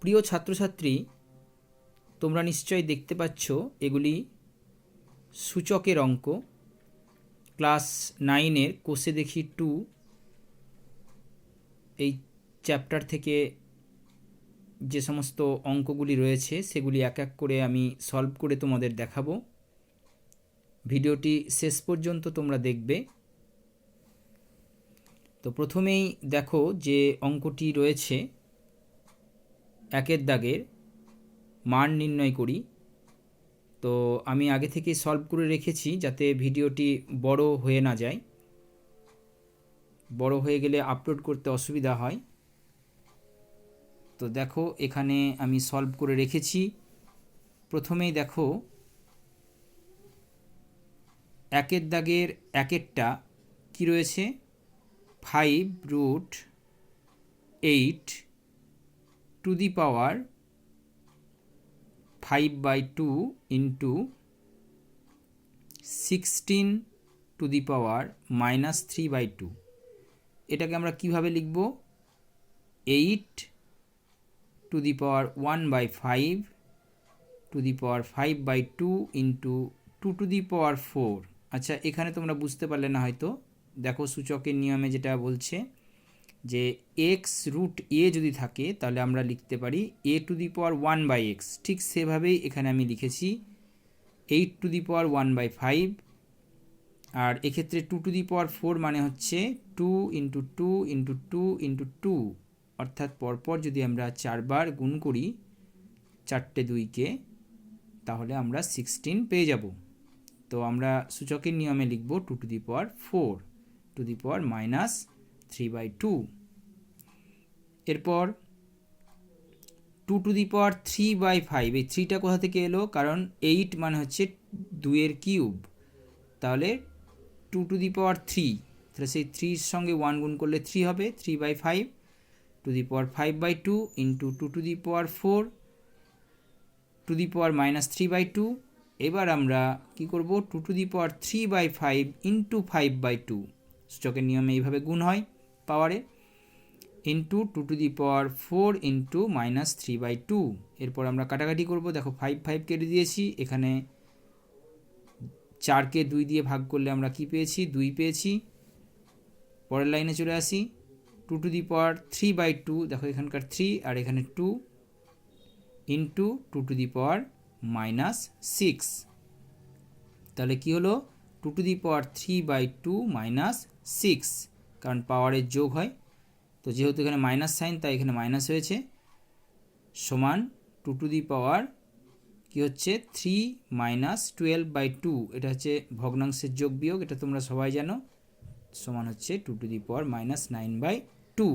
প্রিয় ছাত্রছাত্রী, তোমরা নিশ্চয়ই দেখতে পাচ্ছ এগুলি সূচকের অঙ্ক। ক্লাস 9-এর কোষে দেখি 2 এই চ্যাপ্টার থেকে যে সমস্ত অঙ্কগুলি রয়েছে সেগুলি এক এক করে আমি সলভ করে তোমাদের দেখাবো। ভিডিওটি শেষ পর্যন্ত তোমরা দেখবে। তো প্রথমেই দেখো যে অঙ্কটি রয়েছে, একের দাগের মান নির্ণয় করি। তো আমি আগে থেকে সলভ করে রেখেছি যাতে ভিডিওটি বড় হয়ে না যায়, বড় হয়ে গেলে আপলোড করতে অসুবিধা হয়। তো দেখো এখানে আমি সলভ করে রেখেছি। প্রথমেই দেখো একের দাগের একেরটা কি রয়েছে, 5√8 to the power 5/2 into 16 to the power -3/2। এটাকে আমরা কিভাবে লিখব? 8 to the power 1/5 to the power 5/2 into 2 to the power 4। আচ্ছা, এখানে তোমরা বুঝতে পারলে না হয়তো। দেখো সূচকের নিয়মে যেটা বলছে যে x√a যদি থাকে তাহলে আমরা লিখতে পারি a two the power 1/x। ঠিক সেভাবেই এখানে আমি লিখেছি 8 টু দি পাওয়ার 1/5। আর এক্ষেত্রে 2 টু দি পাওয়ার 4 মানে হচ্ছে 2 ইন্টু 2 ইন্টু 2 ইন্টু 2, অর্থাৎ পরপর যদি আমরা 4 বার গুণ করি 4টে 2কে, তাহলে আমরা 16 পেয়ে যাব। তো আমরা সূচকের নিয়মে লিখব 2 to the power 4 to the power -3/2। এরপর 2 টু দি পাওয়ার 3/5, এই 3টা কোথা থেকে এলো? কারণ 8 মানে হচ্ছে 2 এর কিউব, তাহলে 2 টু দি পাওয়ার 3, তাহলে সেই 3-র সঙ্গে 1 গুণ করলে 3 হবে, 3/5 to the power 5/2 into 2 to the power 4 to the power -3/2। এবার আমরা কি করব? 2 টু দি পাওয়ার 3/5 ইন্টু 5/2, সূচকের নিয়মে এইভাবে গুণ হয় পাওয়ারে, into 2 to the power 4 into -3/2। এরপর আমরা কাটাকাটি করব। দেখো 5 কেটে দিয়েছি, এখানে 4কে 2 দিয়ে ভাগ করলে আমরা কি পেয়েছি? 2 পেয়েছি। পরের লাইনে চলে আসি, 2 টু দি পাওয়ার 3/2, দেখো এখানকার 3 আর এখানে 2, ইন্টু 2 টু দি পাওয়ার -6। তাহলে কি হলো? 2 টু দি পাওয়ার 3/2 -6, কারণ পাওয়ারের যোগ হয়। তো যেহেতু এখানে মাইনাস সাইন তাই এখানে মাইনাস হয়েছে, সমান 2 টু দি পাওয়ার কি হচ্ছে 3 -12/2। এটা হচ্ছে ভগ্নাংশের যোগ বিয়োগ, এটা তোমরা সবাই জানো, সমান হচ্ছে 2 টু দি পাওয়ার -9/2।